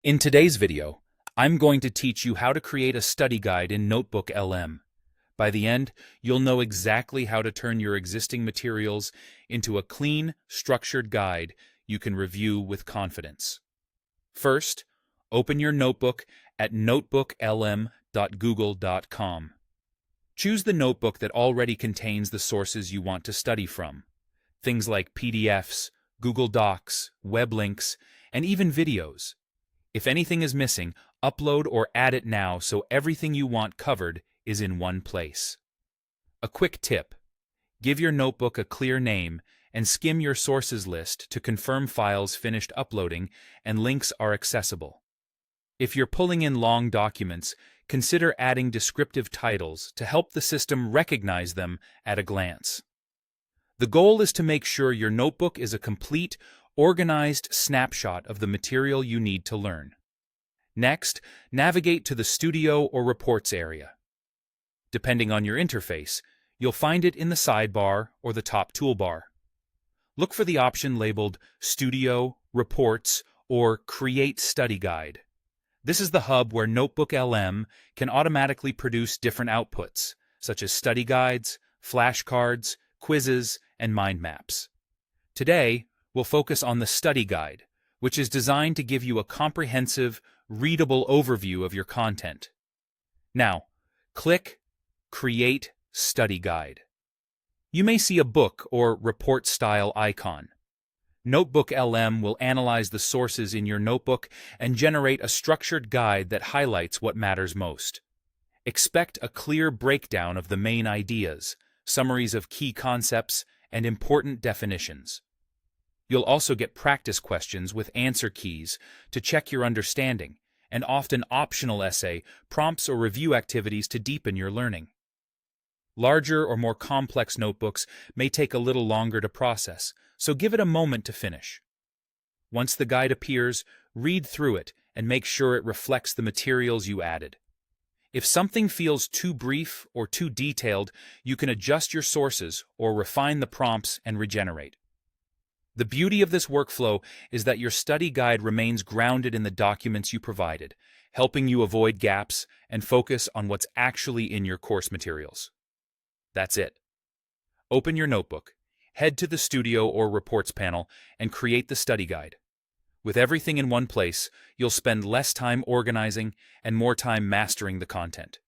In today's video, I'm going to teach you how to create a study guide in NotebookLM. By the end, you'll know exactly how to turn your existing materials into a clean, structured guide you can review with confidence. First, open your notebook at notebooklm.google.com. Choose the notebook that already contains the sources you want to study from. Things like PDFs, Google Docs, web links, and even videos. If anything is missing, upload or add it now so everything you want covered is in one place. A quick tip: give your notebook a clear name and skim your sources list to confirm files finished uploading and links are accessible. If you're pulling in long documents, consider adding descriptive titles to help the system recognize them at a glance. The goal is to make sure your notebook is a complete, organized snapshot of the material you need to learn. Next, navigate to the Studio or Reports area. Depending on your interface, you'll find it in the sidebar or the top toolbar. Look for the option labeled Studio, Reports, or Create Study Guide. This is the hub where NotebookLM can automatically produce different outputs, such as study guides, flashcards, quizzes, and mind maps. Today, we'll focus on the study guide, which is designed to give you a comprehensive, readable overview of your content. Now, click Create Study Guide. You may see a book or report-style icon. NotebookLM will analyze the sources in your notebook and generate a structured guide that highlights what matters most. Expect a clear breakdown of the main ideas, summaries of key concepts, and important definitions. You'll also get practice questions with answer keys to check your understanding, and often optional essay, prompts, or review activities to deepen your learning. Larger or more complex notebooks may take a little longer to process, so give it a moment to finish. Once the guide appears, read through it and make sure it reflects the materials you added. If something feels too brief or too detailed, you can adjust your sources or refine the prompts and regenerate. The beauty of this workflow is that your study guide remains grounded in the documents you provided, helping you avoid gaps and focus on what's actually in your course materials. That's it. Open your notebook, head to the Studio or Reports panel, and create the study guide. With everything in one place, you'll spend less time organizing and more time mastering the content.